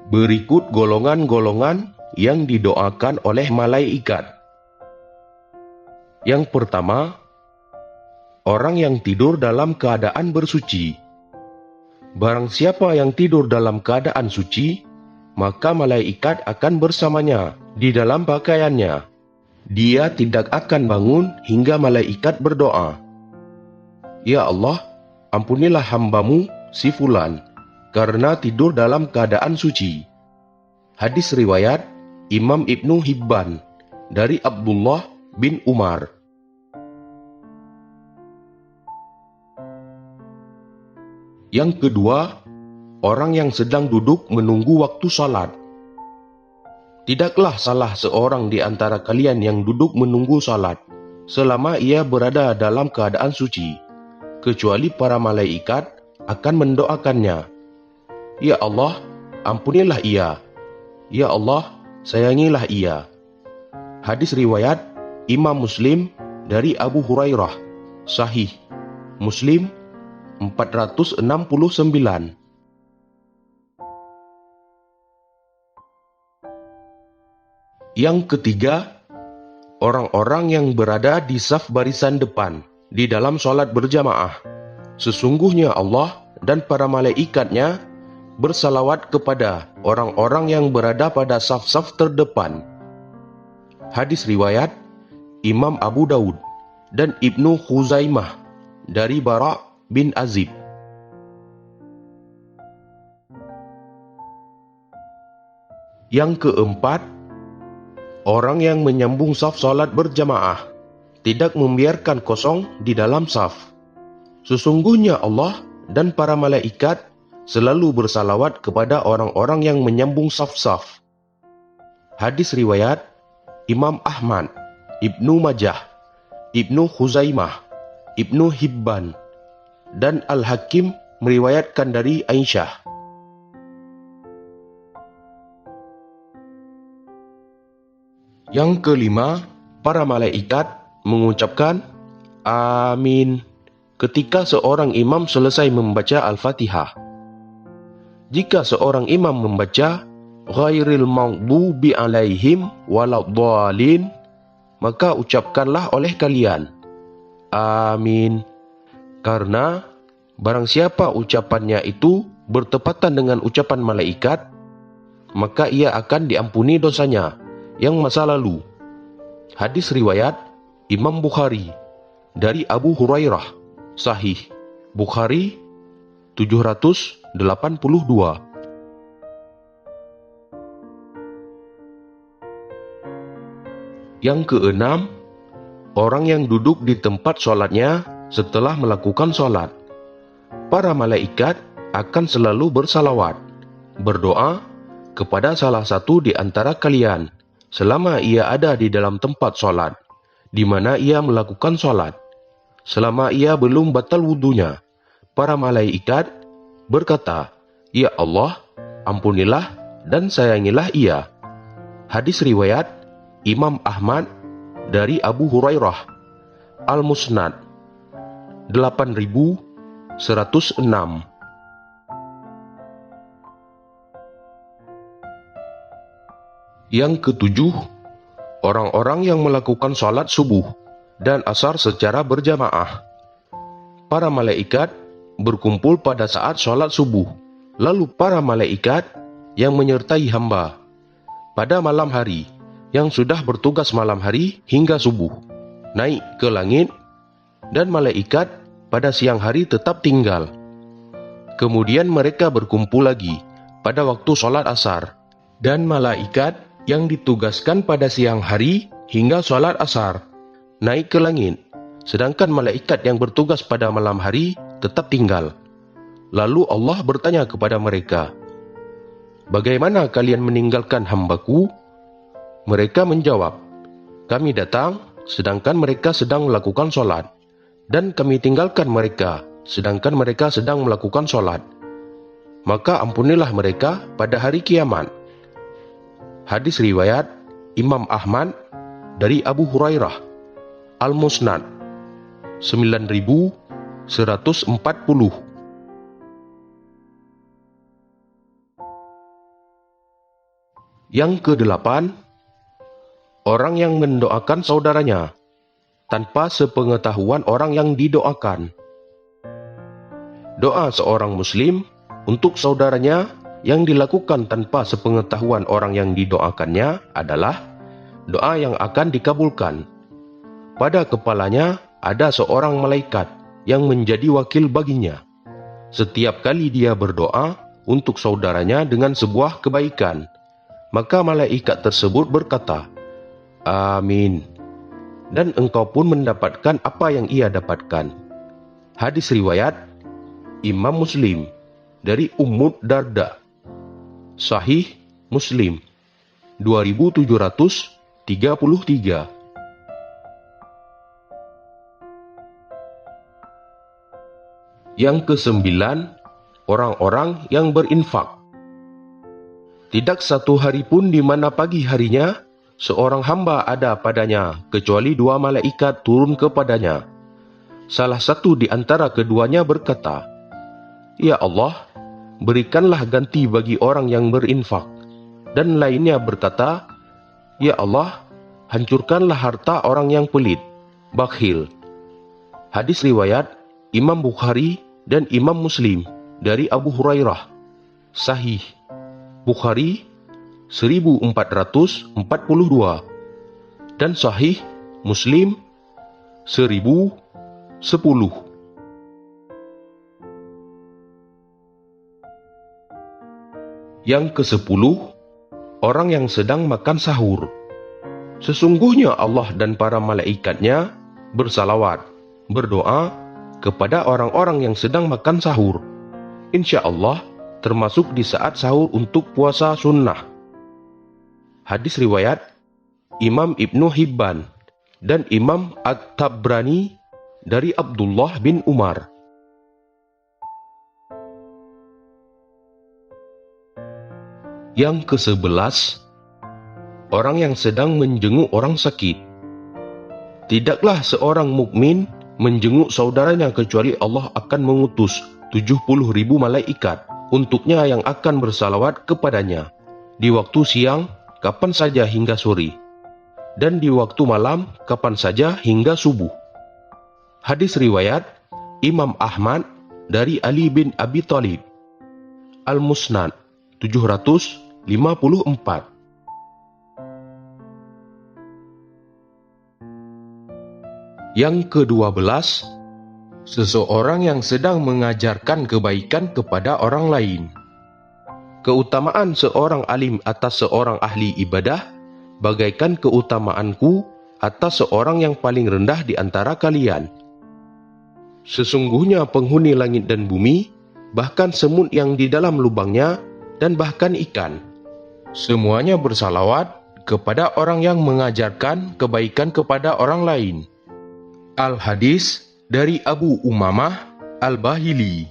Berikut golongan-golongan yang didoakan oleh malaikat. Yang pertama, orang yang tidur dalam keadaan bersuci. Barang siapa yang tidur dalam keadaan suci, maka malaikat akan bersamanya di dalam pakaiannya. Dia tidak akan bangun hingga malaikat berdoa, "Ya Allah, ampunilah hambamu si fulan, karena tidur dalam keadaan suci." Hadis riwayat Imam Ibnu Hibban dari Abdullah bin Umar. Yang kedua, orang yang sedang duduk menunggu waktu salat. Tidaklah salah seorang di antara kalian yang duduk menunggu salat selama ia berada dalam keadaan suci, kecuali para malaikat akan mendoakannya, "Ya Allah, ampunilah ia. Ya Allah, sayangilah ia." Hadis riwayat Imam Muslim dari Abu Hurairah, Sahih Muslim 469. Yang ketiga, orang-orang yang berada di saf barisan depan di dalam sholat berjamaah. Sesungguhnya Allah dan para malaikatnya bersalawat kepada orang-orang yang berada pada saf-saf terdepan. Hadis riwayat Imam Abu Daud dan Ibnu Khuzaimah dari Bara' bin Azib. Yang keempat, orang yang menyambung saf salat berjamaah, tidak membiarkan kosong di dalam saf. Sesungguhnya Allah dan para malaikat selalu bersalawat kepada orang-orang yang menyambung saf-saf. Hadis riwayat Imam Ahmad, Ibnu Majah, Ibnu Khuzaimah, Ibnu Hibban, dan Al-Hakim meriwayatkan dari Aisyah. Yang kelima, para malaikat mengucapkan amin ketika seorang imam selesai membaca Al-Fatihah. Jika seorang imam membaca ghairil maghdubi alaihim waladhdallin, maka ucapkanlah oleh kalian amin, karena barang siapa ucapannya itu bertepatan dengan ucapan malaikat, maka ia akan diampuni dosanya yang masa lalu. Hadis riwayat Imam Bukhari dari Abu Hurairah, Sahih Bukhari 782. Yang keenam, orang yang duduk di tempat sholatnya setelah melakukan sholat. Para malaikat akan selalu bersalawat, berdoa kepada salah satu di antara kalian selama ia ada di dalam tempat sholat, di mana ia melakukan sholat. Selama ia belum batal wudunya, para malaikat berkata, "Ya Allah, ampunilah dan sayangilah ia." Hadis riwayat Imam Ahmad dari Abu Hurairah, Al-Musnad 8106. Yang ketujuh, orang-orang yang melakukan sholat subuh dan asar secara berjamaah. Para malaikat berkumpul pada saat sholat subuh. Lalu para malaikat yang menyertai hamba pada malam hari, yang sudah bertugas malam hari hingga subuh, naik ke langit, dan malaikat pada siang hari tetap tinggal. Kemudian mereka berkumpul lagi pada waktu sholat asar, dan malaikat yang ditugaskan pada siang hari hingga sholat asar naik ke langit, sedangkan malaikat yang bertugas pada malam hari tetap tinggal. Lalu Allah bertanya kepada mereka, "Bagaimana kalian meninggalkan hambaku?" Mereka menjawab, "Kami datang sedangkan mereka sedang melakukan sholat, dan kami tinggalkan mereka sedangkan mereka sedang melakukan sholat. Maka ampunilah mereka pada hari kiamat." Hadis riwayat Imam Ahmad dari Abu Hurairah, Al-Musnad 9140. Yang kedelapan, orang yang mendoakan saudaranya tanpa sepengetahuan orang yang didoakan. Doa seorang muslim untuk saudaranya yang dilakukan tanpa sepengetahuan orang yang didoakannya adalah doa yang akan dikabulkan. Pada kepalanya ada seorang malaikat yang menjadi wakil baginya. Setiap kali dia berdoa untuk saudaranya dengan sebuah kebaikan, maka malaikat tersebut berkata, "Amin." Dan engkau pun mendapatkan apa yang ia dapatkan. Hadis riwayat Imam Muslim dari Ummu Darda. Sahih Muslim 2733. Yang kesembilan, orang-orang yang berinfak. Tidak satu hari pun di mana pagi harinya seorang hamba ada padanya, kecuali dua malaikat turun kepadanya. Salah satu di antara keduanya berkata, "Ya Allah, berikanlah ganti bagi orang yang berinfak." Dan lainnya berkata, "Ya Allah, hancurkanlah harta orang yang pelit, bakhil." Hadis riwayat Imam Bukhari dan Imam Muslim dari Abu Hurairah. Sahih Bukhari 1442 dan Sahih Muslim 1010. Yang ke-10, orang yang sedang makan sahur. Sesungguhnya Allah dan para malaikatnya bersalawat, berdoa kepada orang-orang yang sedang makan sahur. Insya Allah termasuk di saat sahur untuk puasa sunnah. Hadis riwayat Imam Ibnu Hibban dan Imam At-Tabrani dari Abdullah bin Umar. Yang ke-11, orang yang sedang menjenguk orang sakit. Tidaklah seorang mukmin menjenguk saudaranya kecuali Allah akan mengutus 70.000 malaikat untuknya yang akan bersalawat kepadanya di waktu siang kapan saja hingga sore, dan di waktu malam kapan saja hingga subuh. Hadis riwayat Imam Ahmad dari Ali bin Abi Thalib. Al-Musnad 754. Yang ke-12, seseorang yang sedang mengajarkan kebaikan kepada orang lain. Keutamaan seorang alim atas seorang ahli ibadah bagaikan keutamaanku atas seorang yang paling rendah di antara kalian. Sesungguhnya penghuni langit dan bumi, bahkan semut yang di dalam lubangnya, dan bahkan ikan, semuanya bersalawat kepada orang yang mengajarkan kebaikan kepada orang lain. Al-Hadis dari Abu Umamah Al-Bahili.